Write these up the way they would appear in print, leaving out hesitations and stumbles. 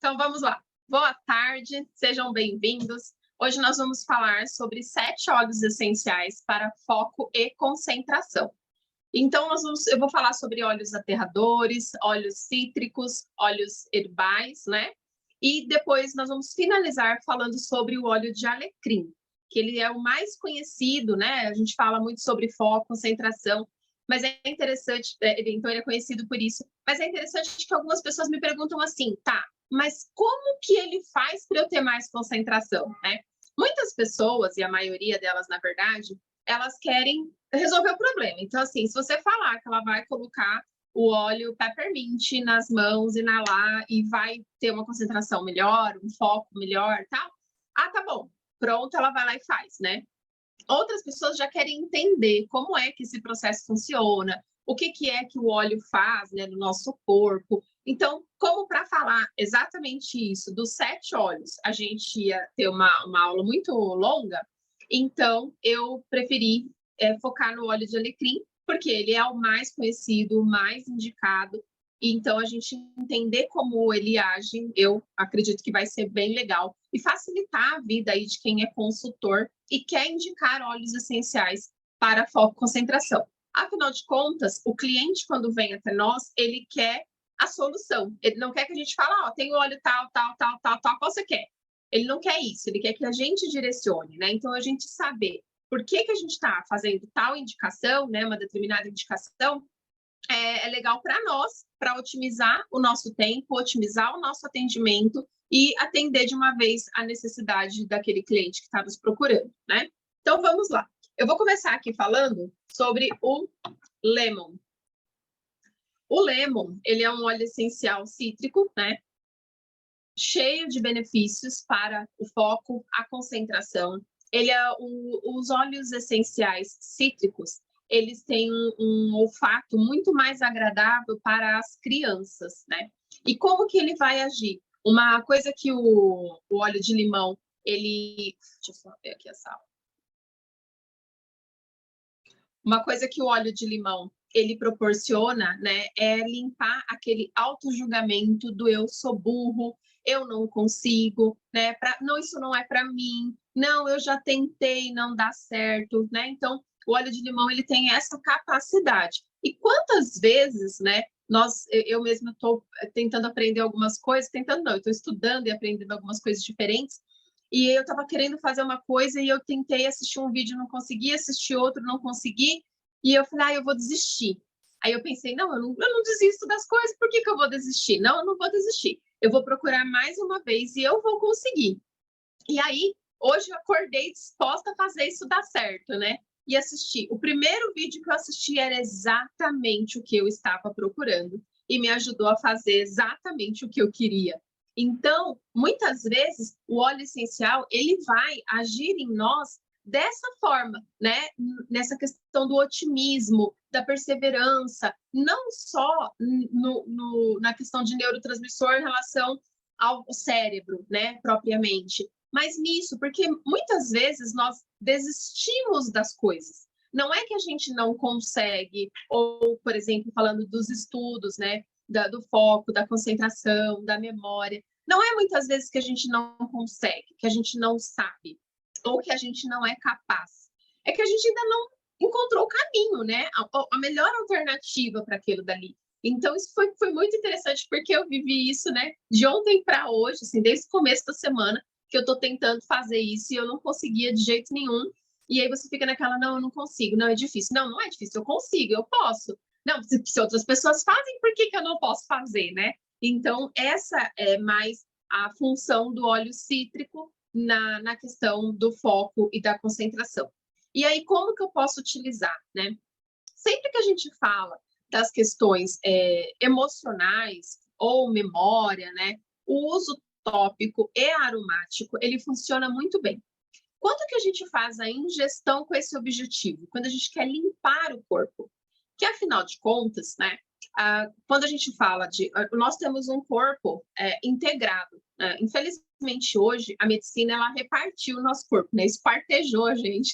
Então vamos lá. Boa tarde, sejam bem-vindos. Hoje nós vamos falar sobre 7 óleos essenciais para foco e concentração. Então eu vou falar sobre óleos aterradores, óleos cítricos, óleos herbais, né? E depois nós vamos finalizar falando sobre o óleo de alecrim, que ele é o mais conhecido, né? A gente fala muito sobre foco, concentração, mas é interessante, então ele é conhecido por isso, mas é interessante que algumas pessoas me perguntam assim, tá, mas como que ele faz para eu ter mais concentração, né? Muitas pessoas, e a maioria delas, na verdade, elas querem resolver o problema. Então, assim, se você falar que ela vai colocar o óleo peppermint nas mãos, inalar e vai ter uma concentração melhor, um foco melhor, tal. Ah, tá bom. Pronto, ela vai lá e faz, né? Outras pessoas já querem entender como é que esse processo funciona, o que é que o óleo faz, né, no nosso corpo. Então, como para falar exatamente isso, dos 7 óleos, a gente ia ter uma aula muito longa, então eu preferi focar no óleo de alecrim, porque ele é o mais conhecido, o mais indicado. Então, a gente entender como ele age, eu acredito que vai ser bem legal e facilitar a vida aí de quem é consultor e quer indicar óleos essenciais para foco e concentração. Afinal de contas, o cliente, quando vem até nós, ele quer a solução. Ele não quer que a gente fale, ó, tem óleo tal, qual você quer? Ele não quer isso, ele quer que a gente direcione, né? Então, a gente saber por que a gente está fazendo tal indicação, né, uma determinada indicação, é legal para nós, para otimizar o nosso tempo, otimizar o nosso atendimento e atender de uma vez a necessidade daquele cliente que está nos procurando, né? Então, vamos lá. Eu vou começar aqui falando sobre o lemon. O lemon, ele é um óleo essencial cítrico, né? Cheio de benefícios para o foco, a concentração. Os óleos essenciais cítricos, eles têm um olfato muito mais agradável para as crianças, né? E como que ele vai agir? Uma coisa que o óleo de limão, ele... Deixa eu só ver aqui a sala. Uma coisa que o óleo de limão, ele proporciona, né, é limpar aquele auto-julgamento do eu sou burro, eu não consigo, né? Não, isso não é para mim. Não, eu já tentei, não dá certo, né? Então, o óleo de limão ele tem essa capacidade. E quantas vezes, né? Eu mesma estou tentando aprender algumas coisas, eu estou estudando e aprendendo algumas coisas diferentes. E eu estava querendo fazer uma coisa e eu tentei assistir um vídeo, não consegui, assistir outro, não consegui. E eu falei, eu vou desistir. Aí eu pensei, não, eu não desisto das coisas, por que eu vou desistir? Não, eu não vou desistir. Eu vou procurar mais uma vez e eu vou conseguir. E aí, hoje eu acordei disposta a fazer isso dar certo, né? E assisti. O primeiro vídeo que eu assisti era exatamente o que eu estava procurando e me ajudou a fazer exatamente o que eu queria. Então, muitas vezes, o óleo essencial, ele vai agir em nós dessa forma, né? Nessa questão do otimismo, da perseverança, não só na questão de neurotransmissor em relação ao cérebro, né, propriamente, mas nisso, porque muitas vezes nós desistimos das coisas. Não é que a gente não consegue, ou, por exemplo, falando dos estudos, né, do foco, da concentração, da memória, não é muitas vezes que a gente não consegue, que a gente não sabe, ou que a gente não é capaz. É que a gente ainda não encontrou o caminho, né? A melhor alternativa para aquilo dali. Então, isso foi muito interessante, porque eu vivi isso, né? De ontem para hoje, assim, desde o começo da semana, que eu estou tentando fazer isso e eu não conseguia de jeito nenhum. E aí você fica naquela, não, eu não consigo, não, é difícil. Não, não é difícil, eu consigo, eu posso. Não, se outras pessoas fazem, por que eu não posso fazer, né? Então, essa é mais a função do óleo cítrico na questão do foco e da concentração. E aí, como que eu posso utilizar, né? Sempre que a gente fala das questões emocionais ou memória, né? O uso tópico e aromático, ele funciona muito bem. Quando que a gente faz a ingestão com esse objetivo? Quando a gente quer limpar o corpo. Que, afinal de contas, né? Quando a gente fala de... Nós temos um corpo integrado. Infelizmente, hoje, a medicina, ela repartiu o nosso corpo, né? Espartejou a gente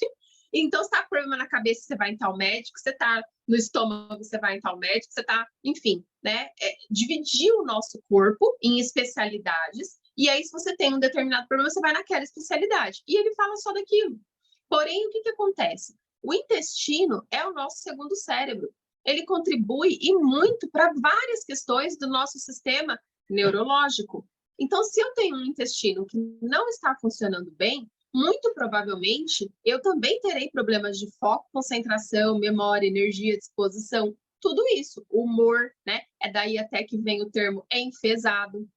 Então, se tá com problema na cabeça, você vai em tal médico, você tá no estômago, você vai em tal médico, você tá, enfim, né? Dividir o nosso corpo em especialidades, e aí, se você tem um determinado problema, você vai naquela especialidade. E ele fala só daquilo. Porém, o que acontece? O intestino é o nosso segundo cérebro. Ele contribui e muito para várias questões do nosso sistema neurológico. Então, se eu tenho um intestino que não está funcionando bem, muito provavelmente eu também terei problemas de foco, concentração, memória, energia, disposição, tudo isso, humor, né? É daí até que vem o termo enfesado.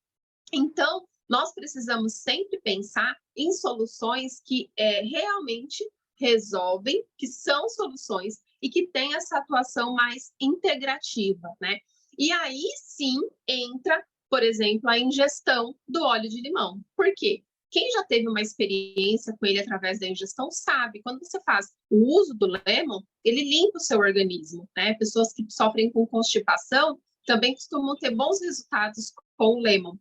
Então, nós precisamos sempre pensar em soluções que realmente resolvem, que são soluções e que têm essa atuação mais integrativa, né? E aí sim entra, por exemplo, a ingestão do óleo de limão. Por quê? Quem já teve uma experiência com ele através da ingestão sabe, quando você faz o uso do lemon, ele limpa o seu organismo, né? Pessoas que sofrem com constipação também costumam ter bons resultados com o lemon.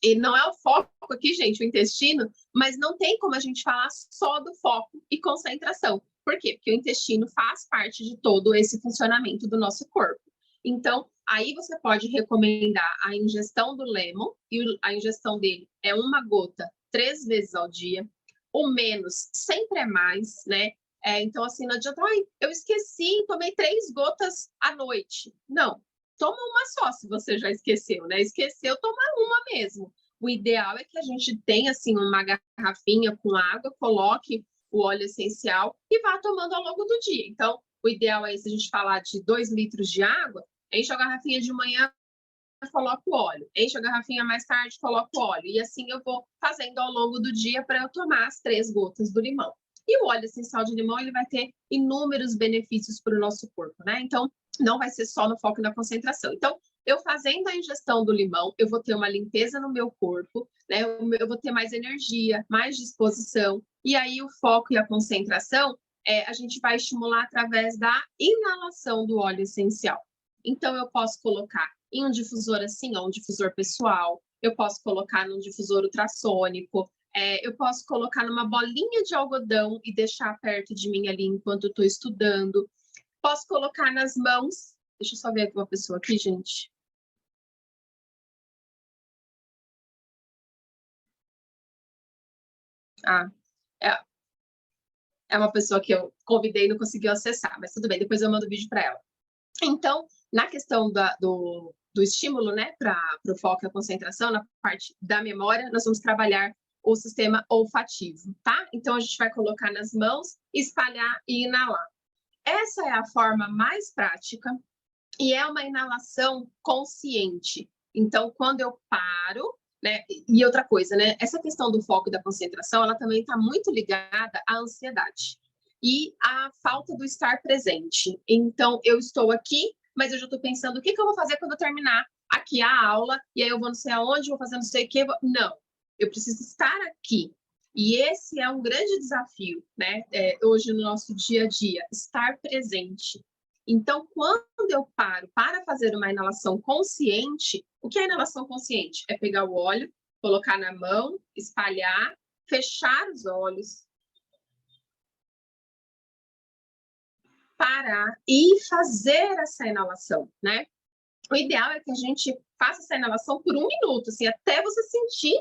E não é o foco aqui, gente, o intestino, mas não tem como a gente falar só do foco e concentração. Por quê? Porque o intestino faz parte de todo esse funcionamento do nosso corpo. Então, aí você pode recomendar a ingestão do lemon, e a ingestão dele é 1 gota 3 vezes ao dia. O menos sempre é mais, né? Então, assim, não adianta, eu esqueci, tomei 3 gotas à noite. Não, toma uma só, se você já esqueceu, né? Esqueceu, toma uma mesmo. O ideal é que a gente tenha, assim, uma garrafinha com água, coloque o óleo essencial e vá tomando ao longo do dia. Então, o ideal é, se a gente falar de 2 litros de água, enche a garrafinha de manhã, coloco o óleo. Enche a garrafinha mais tarde, coloco o óleo. E assim eu vou fazendo ao longo do dia para eu tomar as 3 gotas do limão. E o óleo essencial de limão, ele vai ter inúmeros benefícios para o nosso corpo, né? Então, não vai ser só no foco e na concentração. Então, eu fazendo a ingestão do limão, eu vou ter uma limpeza no meu corpo, né? Eu vou ter mais energia, mais disposição. E aí, o foco e a concentração, a gente vai estimular através da inalação do óleo essencial. Então, eu posso colocar em um difusor assim, ó, um difusor pessoal, eu posso colocar num difusor ultrassônico, eu posso colocar numa bolinha de algodão e deixar perto de mim ali enquanto eu estou estudando. Posso colocar nas mãos. Deixa eu só ver uma pessoa aqui, gente. Ah, é uma pessoa que eu convidei e não conseguiu acessar, mas tudo bem, depois eu mando o vídeo para ela. Então, na questão do estímulo, né, para o foco e a concentração, na parte da memória, nós vamos trabalhar o sistema olfativo, tá? Então, a gente vai colocar nas mãos, espalhar e inalar. Essa é a forma mais prática e é uma inalação consciente. Então, quando eu paro, né, e outra coisa, né, essa questão do foco e da concentração, ela também está muito ligada à ansiedade e à falta do estar presente. Então, eu estou aqui, mas eu já estou pensando o que eu vou fazer quando eu terminar aqui a aula, e aí eu vou não sei aonde, vou fazer não sei o quê. Não, eu preciso estar aqui. E esse é um grande desafio, né? Hoje no nosso dia a dia, estar presente. Então, quando eu paro para fazer uma inalação consciente, o que é inalação consciente? É pegar o óleo, colocar na mão, espalhar, fechar os olhos, parar e fazer essa inalação, né? O ideal é que a gente faça essa inalação por 1 minuto, assim, até você sentir,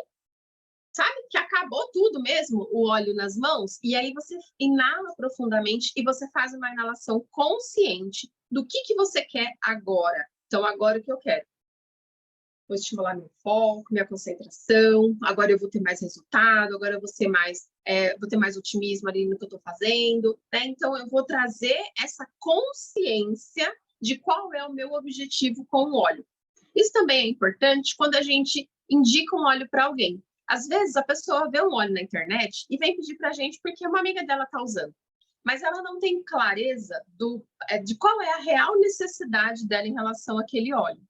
sabe, que acabou tudo mesmo, o óleo nas mãos, e aí você inala profundamente e você faz uma inalação consciente do que você quer agora. Então, agora o que eu quero? Vou estimular meu foco, minha concentração, agora eu vou ter mais resultado, agora eu vou ser mais, vou ter mais otimismo ali no que eu estou fazendo, né? Então, eu vou trazer essa consciência de qual é o meu objetivo com o óleo. Isso também é importante quando a gente indica um óleo para alguém. Às vezes, a pessoa vê um óleo na internet e vem pedir para a gente porque uma amiga dela está usando, mas ela não tem clareza de qual é a real necessidade dela em relação àquele óleo.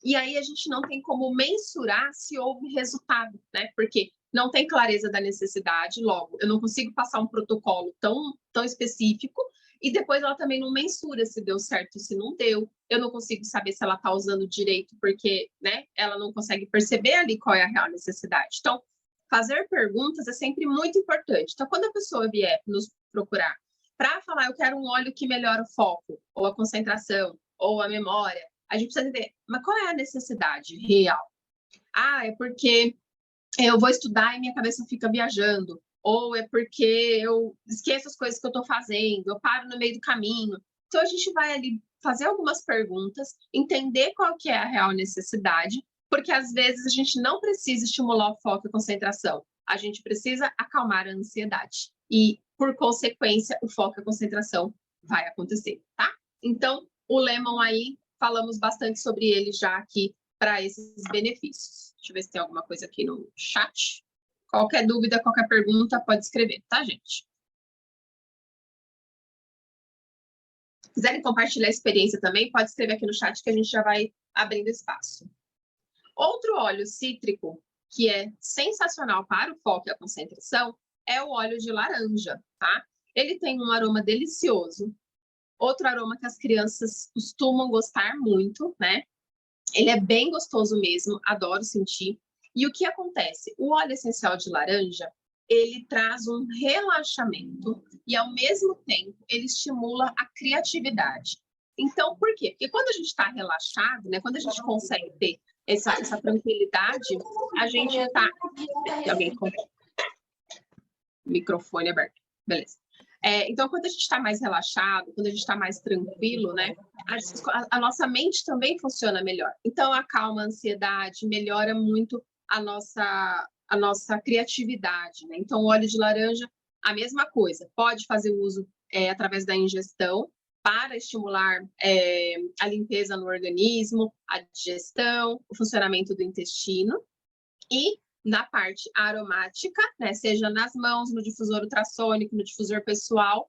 E aí a gente não tem como mensurar se houve resultado, né? Porque não tem clareza da necessidade, logo, eu não consigo passar um protocolo tão específico, e depois ela também não mensura se deu certo, se não deu. Eu não consigo saber se ela está usando direito, porque, né, ela não consegue perceber ali qual é a real necessidade. Então, fazer perguntas é sempre muito importante. Então, quando a pessoa vier nos procurar para falar, eu quero um óleo que melhora o foco, ou a concentração, ou a memória, a gente precisa entender, mas qual é a necessidade real? Ah, é porque eu vou estudar e minha cabeça fica viajando, ou é porque eu esqueço as coisas que eu estou fazendo, eu paro no meio do caminho. Então, a gente vai ali fazer algumas perguntas, entender qual que é a real necessidade, porque às vezes a gente não precisa estimular o foco e a concentração, a gente precisa acalmar a ansiedade. E, por consequência, o foco e a concentração vai acontecer, tá? Então, o Lemon aí, falamos bastante sobre ele já aqui para esses benefícios. Deixa eu ver se tem alguma coisa aqui no chat. Qualquer dúvida, qualquer pergunta, pode escrever, tá, gente? Se quiserem compartilhar a experiência também, pode escrever aqui no chat que a gente já vai abrindo espaço. Outro óleo cítrico que é sensacional para o foco e a concentração é o óleo de laranja, tá? Ele tem um aroma delicioso. Outro aroma que as crianças costumam gostar muito, né? Ele é bem gostoso mesmo, adoro sentir. E o que acontece? O óleo essencial de laranja, ele traz um relaxamento e, ao mesmo tempo, ele estimula a criatividade. Então, por quê? Porque quando a gente está relaxado, né, quando a gente consegue ter essa tranquilidade, a gente está... Tem alguém com o microfone aberto. Beleza. Então, quando a gente está mais relaxado, quando a gente está mais tranquilo, né, a nossa mente também funciona melhor. Então, acalma a ansiedade, melhora muito a nossa criatividade, né? Então, o óleo de laranja, a mesma coisa. Pode fazer uso através da ingestão para estimular a limpeza no organismo, a digestão, o funcionamento do intestino. E na parte aromática, né, seja nas mãos, no difusor ultrassônico, no difusor pessoal,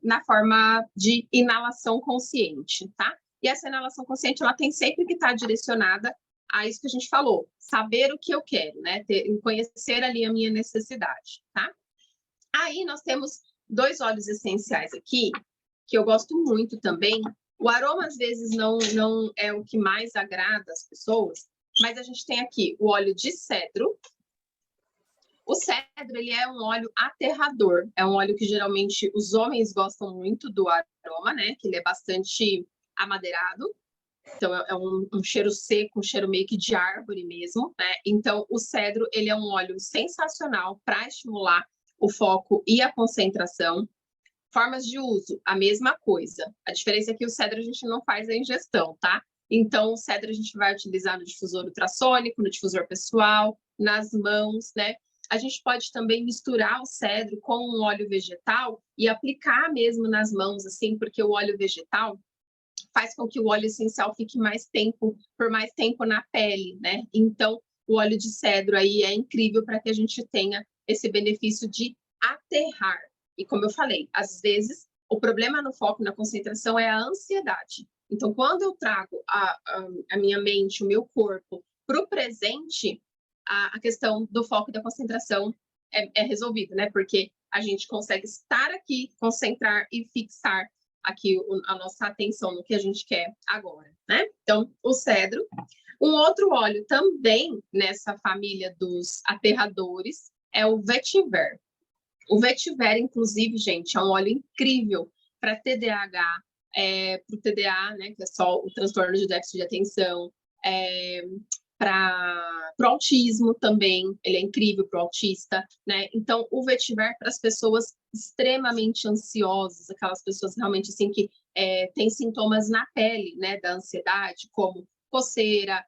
na forma de inalação consciente, tá? E essa inalação consciente, ela tem sempre que estar direcionada a isso que a gente falou, saber o que eu quero, né? Conhecer ali a minha necessidade, tá? Aí nós temos 2 óleos essenciais aqui, que eu gosto muito também. O aroma, às vezes, não é o que mais agrada as pessoas, mas a gente tem aqui o óleo de cedro. O cedro, ele é um óleo aterrador. É um óleo que, geralmente, os homens gostam muito do aroma, né? Que ele é bastante amadeirado. Então, é um cheiro seco, um cheiro meio que de árvore mesmo, né? Então, o cedro, ele é um óleo sensacional para estimular o foco e a concentração. Formas de uso, a mesma coisa. A diferença é que o cedro a gente não faz a ingestão, tá? Então, o cedro a gente vai utilizar no difusor ultrassônico, no difusor pessoal, nas mãos, né? A gente pode também misturar o cedro com um óleo vegetal e aplicar mesmo nas mãos, assim, porque o óleo vegetal faz com que o óleo essencial fique por mais tempo na pele, né? Então, o óleo de cedro aí é incrível para que a gente tenha esse benefício de aterrar. E como eu falei, às vezes o problema no foco e na concentração é a ansiedade. Então, quando eu trago a minha mente, o meu corpo para o presente, a questão do foco e da concentração é resolvida, né? Porque a gente consegue estar aqui, concentrar e fixar aqui a nossa atenção no que a gente quer agora, né? Então, o cedro. Um outro óleo também nessa família dos aterradores é o vetiver. O vetiver, inclusive, gente, é um óleo incrível para TDAH, para o TDA, né, que é só o transtorno de déficit de atenção, para o autismo também, ele é incrível para o autista, né? Então, o vetiver para as pessoas extremamente ansiosas, aquelas pessoas realmente assim que têm sintomas na pele, né, da ansiedade, como coceira,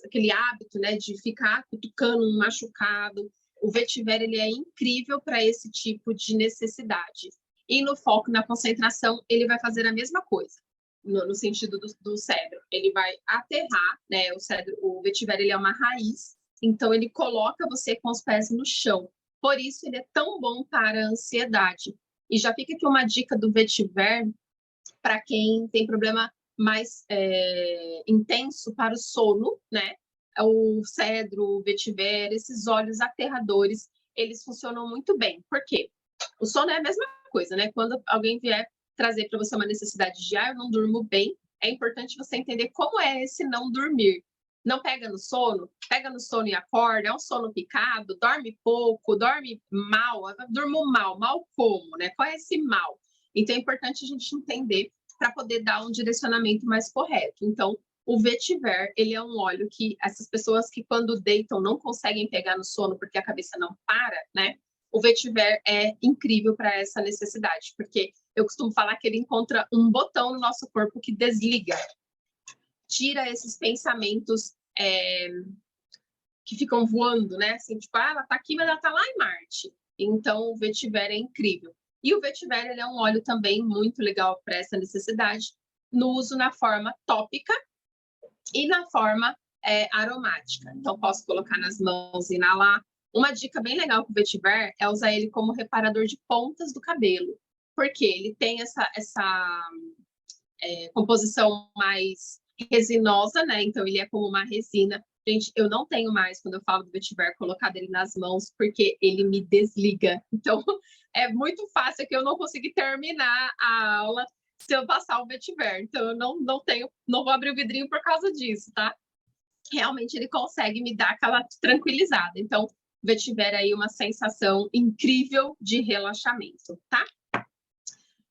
aquele hábito, né, de ficar cutucando um machucado. O vetiver, ele é incrível para esse tipo de necessidade. E no foco, na concentração, ele vai fazer a mesma coisa. No sentido do cedro, ele vai aterrar, né? O vetiver, ele é uma raiz, então ele coloca você com os pés no chão. Por isso ele é tão bom para a ansiedade. E já fica aqui uma dica do vetiver para quem tem problema mais intenso para o sono, né? O cedro, o vetiver, esses óleos aterradores, eles funcionam muito bem. Por quê? O sono é a mesma coisa, né? Quando alguém vier trazer para você uma necessidade de eu não durmo bem, é importante você entender como é esse não dormir. não pega no sono e acorda, é um sono picado, dorme pouco, dorme mal, durmo mal, mal como, né? Qual é esse mal? Então é importante a gente entender para poder dar um direcionamento mais correto. Então, o vetiver, ele é um óleo que essas pessoas que quando deitam não conseguem pegar no sono porque a cabeça não para, né? O vetiver é incrível para essa necessidade, porque eu costumo falar que ele encontra um botão no nosso corpo que desliga, tira esses pensamentos que ficam voando, né? Assim, tipo, ela tá aqui, mas ela tá lá em Marte. Então, o vetiver é incrível. E o vetiver, ele é um óleo também muito legal para essa necessidade, no uso na forma tópica e na forma aromática. Então, posso colocar nas mãos e inalar. Uma dica bem legal com o vetiver é usar ele como reparador de pontas do cabelo, porque ele tem essa composição mais resinosa, né? Então, ele é como uma resina. Gente, eu não tenho mais, quando eu falo do vetiver, colocado ele nas mãos, porque ele me desliga. Então, é muito fácil que eu não consigo terminar a aula se eu passar o vetiver. Então, eu não vou abrir o vidrinho por causa disso, tá? Realmente, ele consegue me dar aquela tranquilizada. Então, vetiver aí uma sensação incrível de relaxamento, tá?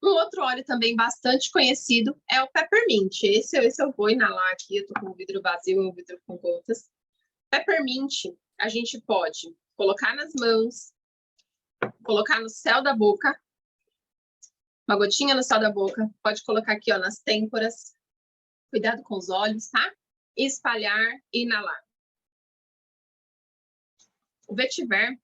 Um outro óleo também bastante conhecido é o Peppermint. Esse eu vou inalar aqui, eu tô com o vidro vazio e o vidro com gotas. Peppermint, a gente pode colocar nas mãos, colocar no céu da boca, uma gotinha no céu da boca, pode colocar aqui, ó, nas têmporas. Cuidado com os olhos, tá? Espalhar e inalar. O vetiver,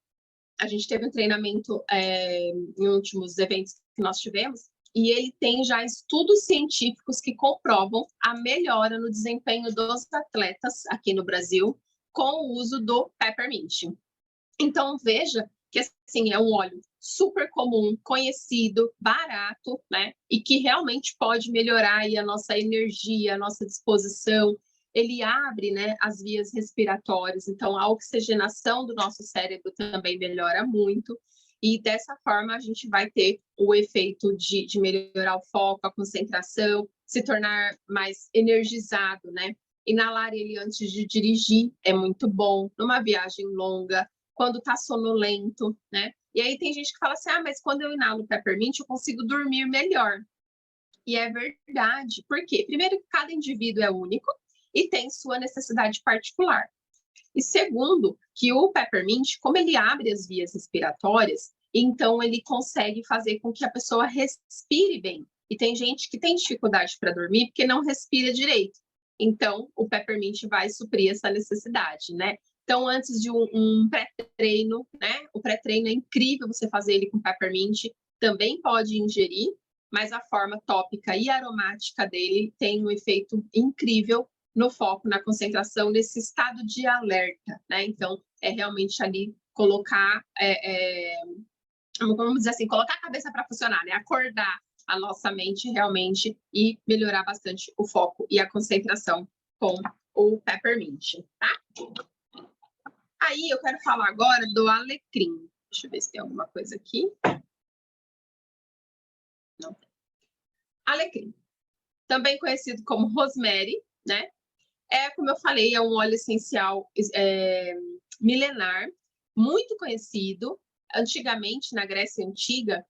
a gente teve um treinamento em últimos eventos que nós tivemos, e ele tem já estudos científicos que comprovam a melhora no desempenho dos atletas aqui no Brasil com o uso do Peppermint. Então, veja que assim, é um óleo super comum, conhecido, barato, né? E que realmente pode melhorar aí a nossa energia, a nossa disposição. Ele abre, né, as vias respiratórias, então a oxigenação do nosso cérebro também melhora muito. E dessa forma a gente vai ter o efeito de melhorar o foco, a concentração, se tornar mais energizado, né? Inalar ele antes de dirigir é muito bom, numa viagem longa, quando tá sonolento, né? E aí tem gente que fala assim, mas quando eu inalo Peppermint eu consigo dormir melhor. E é verdade. Por quê? Primeiro, que cada indivíduo é único e tem sua necessidade particular. E segundo, que o Peppermint, como ele abre as vias respiratórias, então ele consegue fazer com que a pessoa respire bem. E tem gente que tem dificuldade para dormir porque não respira direito. Então, o Peppermint vai suprir essa necessidade, né? Então, antes de um pré-treino, né? O pré-treino é incrível você fazer ele com Peppermint. Também pode ingerir, mas a forma tópica e aromática dele tem um efeito incrível no foco, na concentração, nesse estado de alerta, né? Então, é realmente ali colocar, vamos dizer assim, colocar a cabeça para funcionar, né? Acordar a nossa mente realmente e melhorar bastante o foco e a concentração com o Peppermint, tá? Aí, eu quero falar agora do alecrim. Deixa eu ver se tem alguma coisa aqui. Não tem. Alecrim, também conhecido como rosemary, né? Como eu falei, é um óleo essencial milenar, muito conhecido. Antigamente, na Grécia Antiga,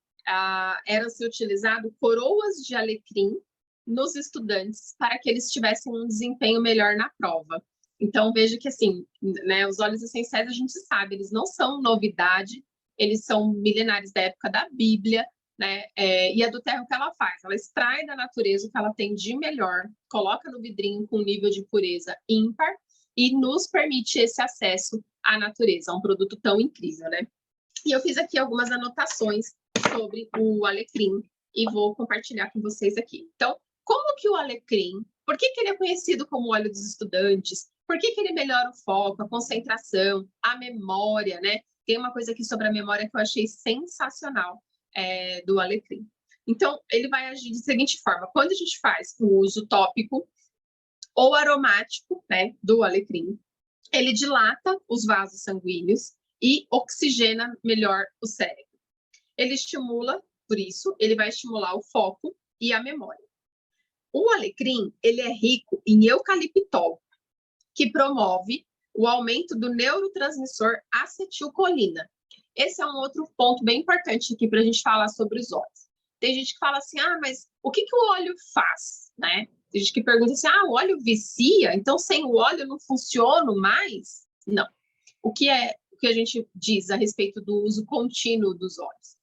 eram-se utilizado coroas de alecrim nos estudantes para que eles tivessem um desempenho melhor na prova. Então, veja que, assim, né, os óleos essenciais, a gente sabe, eles não são novidade, eles são milenares da época da Bíblia, né? E a do Terra, o que ela faz? Ela extrai da natureza o que ela tem de melhor, coloca no vidrinho com nível de pureza ímpar e nos permite esse acesso à natureza, a um produto tão incrível, né? E eu fiz aqui algumas anotações sobre o alecrim e vou compartilhar com vocês aqui. Então, como que o alecrim, por que ele é conhecido como óleo dos estudantes? Por que ele melhora o foco, a concentração, a memória, né? Tem uma coisa aqui sobre a memória que eu achei sensacional do alecrim. Então, ele vai agir de seguinte forma. Quando a gente faz o uso tópico ou aromático, né, do alecrim, ele dilata os vasos sanguíneos e oxigena melhor o cérebro. Ele estimula, por isso, ele vai estimular o foco e a memória. O alecrim, ele é rico em eucaliptol, que promove o aumento do neurotransmissor acetilcolina. Esse é um outro ponto bem importante aqui para a gente falar sobre os óleos. Tem gente que fala assim, mas o que o óleo faz, né? Tem gente que pergunta assim, o óleo vicia, então sem o óleo eu não funciono mais? Não. O que a gente diz a respeito do uso contínuo dos óleos?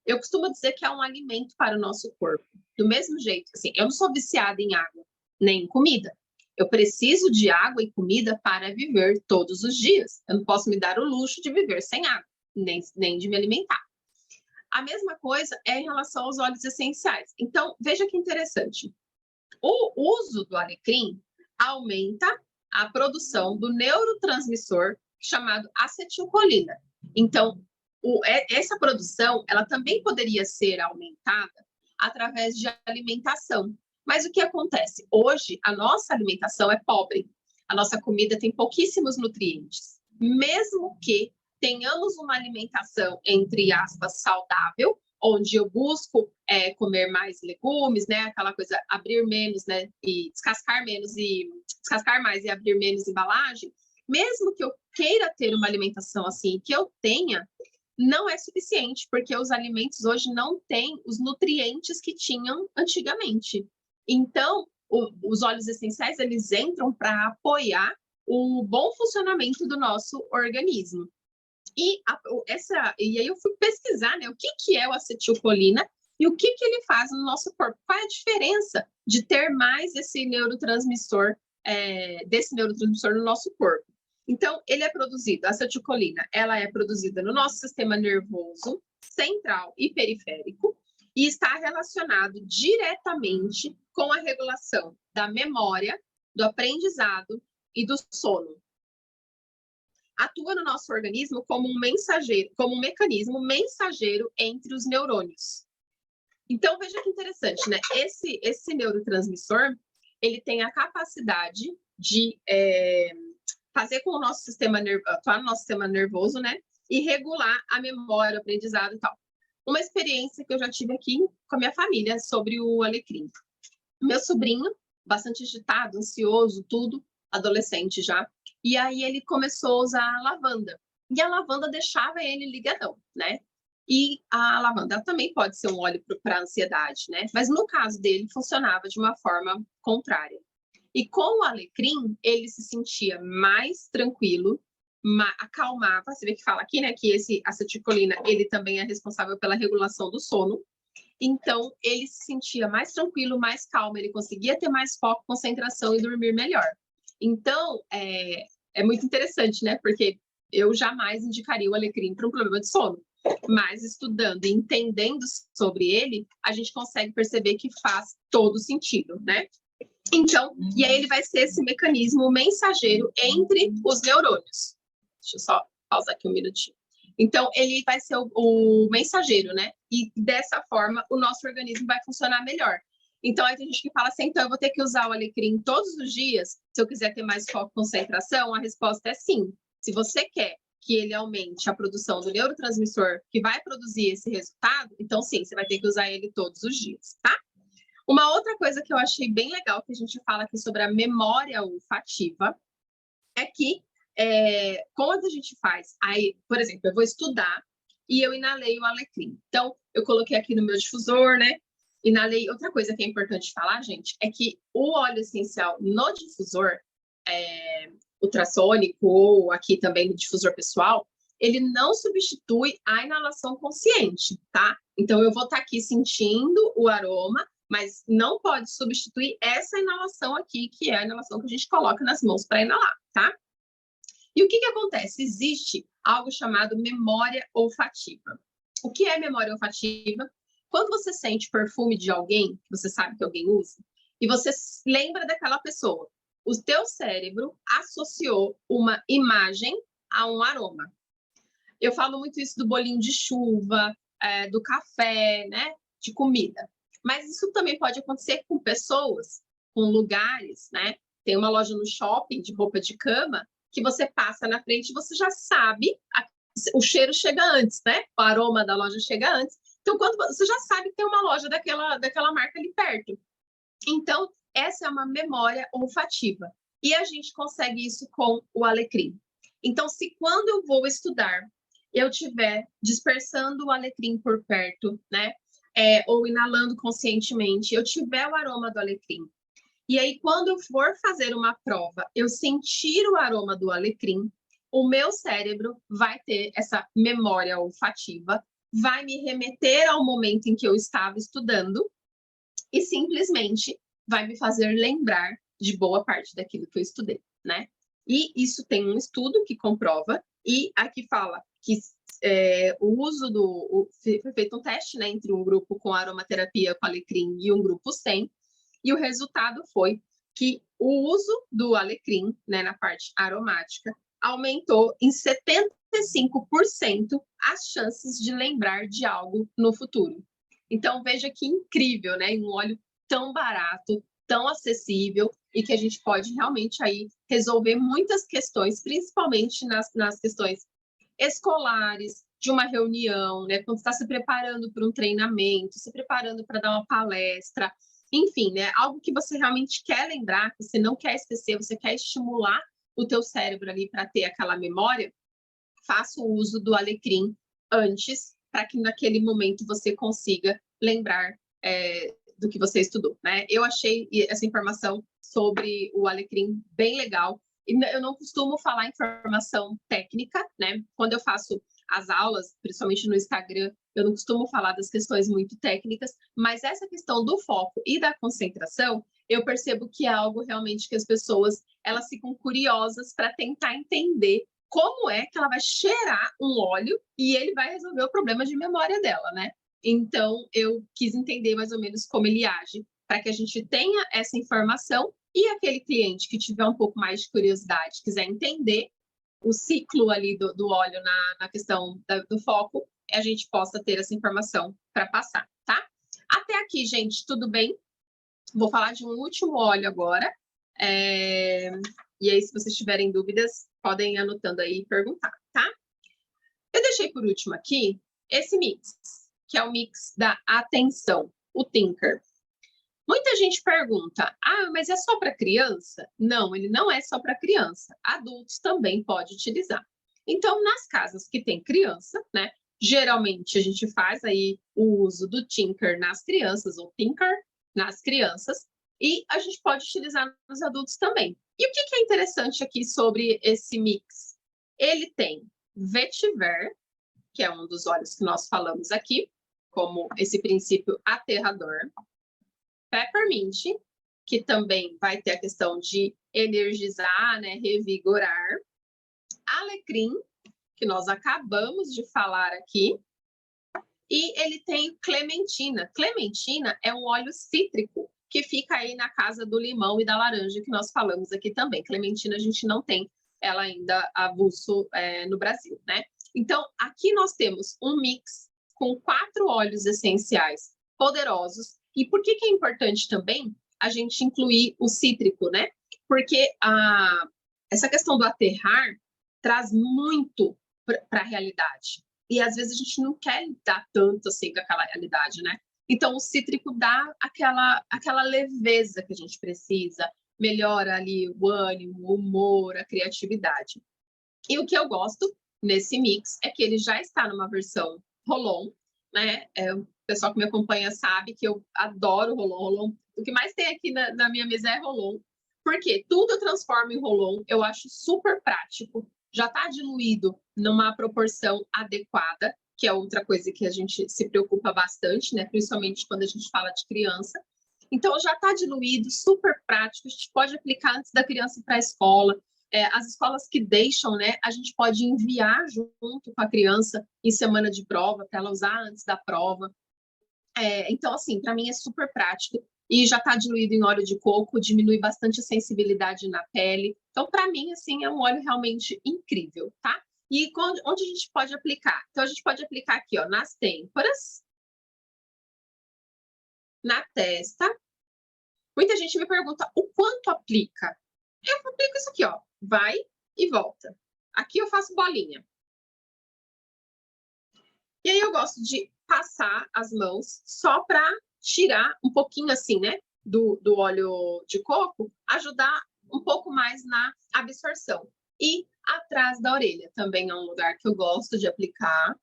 Eu costumo dizer que é um alimento para o nosso corpo. Do mesmo jeito, assim, eu não sou viciada em água, nem em comida. Eu preciso de água e comida para viver todos os dias. Eu não posso me dar o luxo de viver sem água, nem de me alimentar. A mesma coisa é em relação aos óleos essenciais. Então, veja que interessante. O uso do alecrim aumenta a produção do neurotransmissor chamado acetilcolina. Então, essa produção, ela também poderia ser aumentada através de alimentação. Mas o que acontece? Hoje, a nossa alimentação é pobre. A nossa comida tem pouquíssimos nutrientes. Mesmo que tenhamos uma alimentação, entre aspas, saudável, onde eu busco comer mais legumes, né? Aquela coisa, abrir menos, né? E descascar mais e abrir menos embalagem. Mesmo que eu queira ter uma alimentação assim, que eu tenha, não é suficiente, porque os alimentos hoje não têm os nutrientes que tinham antigamente. Então, os óleos essenciais, eles entram para apoiar o bom funcionamento do nosso organismo. E aí eu fui pesquisar, né, o que é o acetilcolina e o que ele faz no nosso corpo. Qual é a diferença de ter mais esse neurotransmissor, desse neurotransmissor no nosso corpo? Então, ele é produzido, a acetilcolina, ela é produzida no nosso sistema nervoso central e periférico e está relacionado diretamente com a regulação da memória, do aprendizado e do sono. Atua no nosso organismo como um mensageiro, como um mecanismo mensageiro entre os neurônios. Então, veja que interessante, né? Esse neurotransmissor, ele tem a capacidade de fazer com o nosso sistema atuar no nosso sistema nervoso, né? E regular a memória, o aprendizado e tal. Uma experiência que eu já tive aqui com a minha família sobre o alecrim. Meu sobrinho, bastante agitado, ansioso, tudo, adolescente já. E aí ele começou a usar lavanda. E a lavanda deixava ele ligadão, né? E a lavanda também pode ser um óleo para ansiedade, né? Mas no caso dele, funcionava de uma forma contrária. E com o alecrim, ele se sentia mais tranquilo, acalmava. Você vê que fala aqui, né, que esse acetilcolina, ele também é responsável pela regulação do sono. Então, ele se sentia mais tranquilo, mais calmo, ele conseguia ter mais foco, concentração e dormir melhor. Então, é muito interessante, né? Porque eu jamais indicaria o alecrim para um problema de sono. Mas estudando e entendendo sobre ele, a gente consegue perceber que faz todo sentido, né? Então, e aí ele vai ser esse mecanismo mensageiro entre os neurônios. Deixa eu só pausar aqui um minutinho. Então, ele vai ser o mensageiro, né? E dessa forma, o nosso organismo vai funcionar melhor. Então, aí tem gente que fala assim, então eu vou ter que usar o alecrim todos os dias, se eu quiser ter mais foco e concentração? A resposta é sim. Se você quer que ele aumente a produção do neurotransmissor que vai produzir esse resultado, então sim, você vai ter que usar ele todos os dias, tá? Uma outra coisa que eu achei bem legal, que a gente fala aqui sobre a memória olfativa, é que quando a gente faz, aí, por exemplo, eu vou estudar e eu inalei o alecrim. Então, eu coloquei aqui no meu difusor, né? Inalei. Outra coisa que é importante falar, gente, é que o óleo essencial no difusor ultrassônico ou aqui também no difusor pessoal, ele não substitui a inalação consciente, tá? Então, eu vou estar aqui sentindo o aroma, mas não pode substituir essa inalação aqui, que é a inalação que a gente coloca nas mãos para inalar, tá? E o que acontece? Existe algo chamado memória olfativa. O que é memória olfativa? Quando você sente perfume de alguém, que você sabe que alguém usa, e você lembra daquela pessoa, o teu cérebro associou uma imagem a um aroma. Eu falo muito isso do bolinho de chuva, do café, né, de comida. Mas isso também pode acontecer com pessoas, com lugares, né? Tem uma loja no shopping de roupa de cama que você passa na frente e você já sabe, o cheiro chega antes, né? O aroma da loja chega antes. Então, quando você já sabe que tem uma loja daquela marca ali perto. Então, essa é uma memória olfativa. E a gente consegue isso com o alecrim. Então, se quando eu vou estudar, eu estiver dispersando o alecrim por perto, né? Ou inalando conscientemente, eu tiver o aroma do alecrim. E aí, quando eu for fazer uma prova, eu sentir o aroma do alecrim, o meu cérebro vai ter essa memória olfativa, vai me remeter ao momento em que eu estava estudando e simplesmente vai me fazer lembrar de boa parte daquilo que eu estudei, né? E isso tem um estudo que comprova, e aqui fala que o uso foi feito um teste, né, entre um grupo com aromaterapia com alecrim e um grupo sem, e o resultado foi que o uso do alecrim, né, na parte aromática, aumentou em 75% as chances de lembrar de algo no futuro. Então, veja que incrível, né? Um óleo tão barato, tão acessível, e que a gente pode realmente aí resolver muitas questões, principalmente nas questões escolares, de uma reunião, né? Quando está se preparando para um treinamento, se preparando para dar uma palestra, enfim, né? Algo que você realmente quer lembrar, que você não quer esquecer, você quer estimular o teu cérebro ali para ter aquela memória, faça o uso do alecrim antes, para que naquele momento você consiga lembrar do que você estudou, né? Eu achei essa informação sobre o alecrim bem legal. E eu não costumo falar informação técnica, né? Quando eu faço as aulas, principalmente no Instagram, eu não costumo falar das questões muito técnicas, mas essa questão do foco e da concentração, eu percebo que é algo realmente que as pessoas, elas ficam curiosas para tentar entender como é que ela vai cheirar um óleo e ele vai resolver o problema de memória dela, né? Então, eu quis entender mais ou menos como ele age, para que a gente tenha essa informação e aquele cliente que tiver um pouco mais de curiosidade, quiser entender o ciclo ali do óleo na questão do foco, a gente possa ter essa informação para passar, tá? Até aqui, gente, tudo bem? Vou falar de um último óleo agora. E aí, se vocês tiverem dúvidas, podem ir anotando aí e perguntar, tá? Eu deixei por último aqui esse mix, que é o mix da atenção, o Thinker. Muita gente pergunta, mas é só para criança? Não, ele não é só para criança. Adultos também podem utilizar. Então, nas casas que tem criança, né? Geralmente a gente faz aí o uso do Thinker nas crianças, ou Thinker nas crianças, e a gente pode utilizar nos adultos também. E o que é interessante aqui sobre esse mix? Ele tem vetiver, que é um dos óleos que nós falamos aqui, como esse princípio aterrador. Peppermint, que também vai ter a questão de energizar, né, revigorar. Alecrim, que nós acabamos de falar aqui. E ele tem clementina. Clementina é um óleo cítrico que fica aí na casa do limão e da laranja, que nós falamos aqui também. Clementina a gente não tem ela ainda avulso no Brasil, né? Então, aqui nós temos um mix com 4 óleos essenciais poderosos. E por que é importante também a gente incluir o cítrico, né? Porque essa questão do aterrar traz muito para a realidade. E às vezes a gente não quer lidar tanto assim com aquela realidade, né? Então o cítrico dá aquela leveza que a gente precisa, melhora ali o ânimo, o humor, a criatividade. E o que eu gosto nesse mix é que ele já está numa versão roll-on, né? O pessoal que me acompanha sabe que eu adoro roll-on. O que mais tem aqui na minha mesa é roll-on, porque tudo eu transformo em roll-on, eu acho super prático. Já está diluído numa proporção adequada, que é outra coisa que a gente se preocupa bastante, né? Principalmente quando a gente fala de criança. Então, já está diluído, super prático, a gente pode aplicar antes da criança ir para a escola. As escolas que deixam, né, a gente pode enviar junto com a criança em semana de prova, para ela usar antes da prova. Então, assim, para mim é super prático. E já está diluído em óleo de coco, diminui bastante a sensibilidade na pele. Então, para mim, assim, é um óleo realmente incrível, tá? E onde a gente pode aplicar? Então, a gente pode aplicar aqui, ó, nas têmporas, na testa. Muita gente me pergunta o quanto aplica. Eu aplico isso aqui, ó, vai e volta. Aqui eu faço bolinha. E aí eu gosto de passar as mãos só para tirar um pouquinho assim, né, do óleo de coco, ajudar um pouco mais na absorção. E atrás da orelha também é um lugar que eu gosto de aplicar.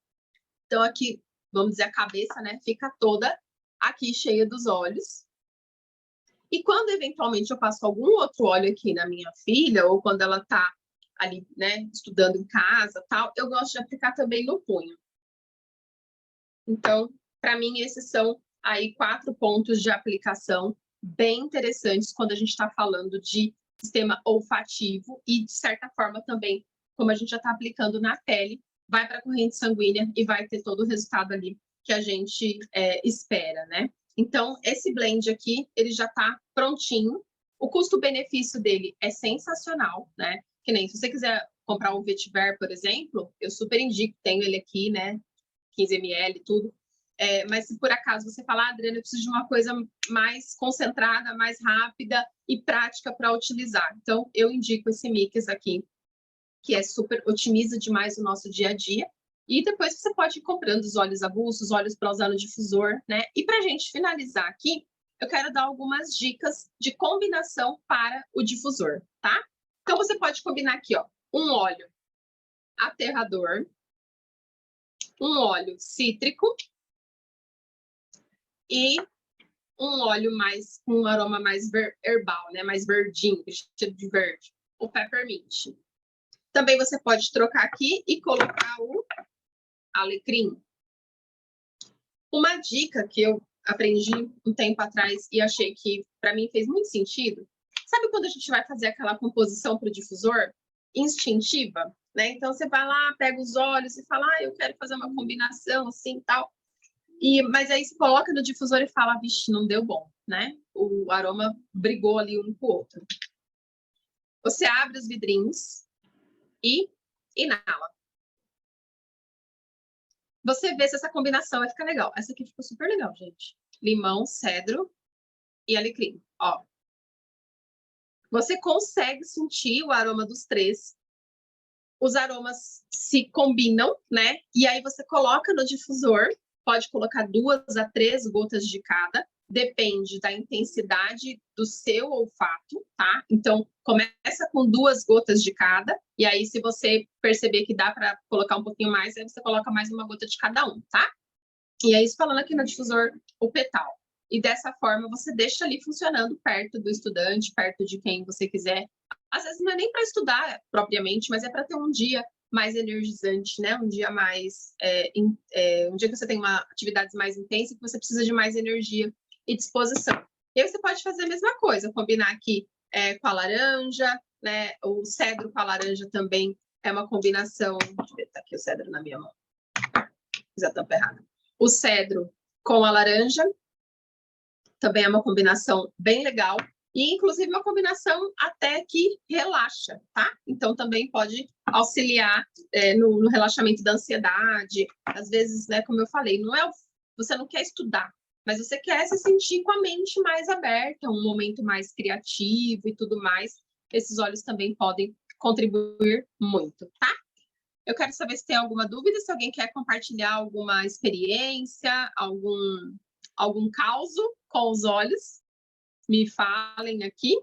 Então, aqui, vamos dizer, a cabeça, né, fica toda aqui cheia dos olhos. E quando, eventualmente, eu passo algum outro óleo aqui na minha filha, ou quando ela tá ali, né, estudando em casa, tal, eu gosto de aplicar também no punho. Então, para mim, esses são aí 4 pontos de aplicação bem interessantes quando a gente está falando de sistema olfativo e, de certa forma, também, como a gente já está aplicando na pele, vai para a corrente sanguínea e vai ter todo o resultado ali que a gente espera, né? Então, esse blend aqui, ele já está prontinho. O custo-benefício dele é sensacional, né? Que nem se você quiser comprar um vetiver, por exemplo, eu super indico, tenho ele aqui, né? 15 ml, tudo. Mas se por acaso você falar, Adriana, eu preciso de uma coisa mais concentrada, mais rápida e prática para utilizar. Então, eu indico esse mix aqui, que é super, otimiza demais o nosso dia a dia. E depois você pode ir comprando os óleos avulsos, óleos para usar no difusor, né? E para a gente finalizar aqui, eu quero dar algumas dicas de combinação para o difusor, tá? Então, você pode combinar aqui, ó, um óleo aterrador, um óleo cítrico e um óleo mais com um aroma mais herbal, né? Mais verdinho, cheiro de verde, o peppermint. Também você pode trocar aqui e colocar o alecrim. Uma dica que eu aprendi um tempo atrás e achei que para mim fez muito sentido. Sabe quando a gente vai fazer aquela composição para o difusor instintiva, né? Então você vai lá, pega os óleos e fala, eu quero fazer uma combinação assim, tal. Mas aí você coloca no difusor e fala, vixe, não deu bom, né? O aroma brigou ali um com o outro. Você abre os vidrinhos e inala. Você vê se essa combinação vai ficar legal. Essa aqui ficou super legal, gente. Limão, cedro e alecrim. Ó. Você consegue sentir o aroma dos 3. Os aromas se combinam, né? E aí você coloca no difusor. Pode colocar 2 a 3 gotas de cada. Depende da intensidade do seu olfato, tá? Então, começa com 2 gotas de cada. E aí, se você perceber que dá para colocar um pouquinho mais, aí você coloca mais uma gota de cada um, tá? E é isso falando aqui no difusor, o petal. E dessa forma, você deixa ali funcionando perto do estudante, perto de quem você quiser. Às vezes não é nem para estudar propriamente, mas é para ter um dia mais energizante, né? Um dia mais... um dia que você tem uma atividade mais intensa, que você precisa de mais energia e disposição. E aí você pode fazer a mesma coisa, combinar aqui com a laranja, né? O cedro com a laranja também é uma combinação... Deixa eu ver, tá aqui o cedro na minha mão. Fiz a tampa errada. O cedro com a laranja também é uma combinação bem legal. E, inclusive, uma combinação até que relaxa, tá? Então, também pode auxiliar no relaxamento da ansiedade. Às vezes, né, como eu falei, você não quer estudar, mas você quer se sentir com a mente mais aberta, um momento mais criativo e tudo mais. Esses óleos também podem contribuir muito, tá? Eu quero saber se tem alguma dúvida, se alguém quer compartilhar alguma experiência, algum caos com os olhos. Me falem aqui.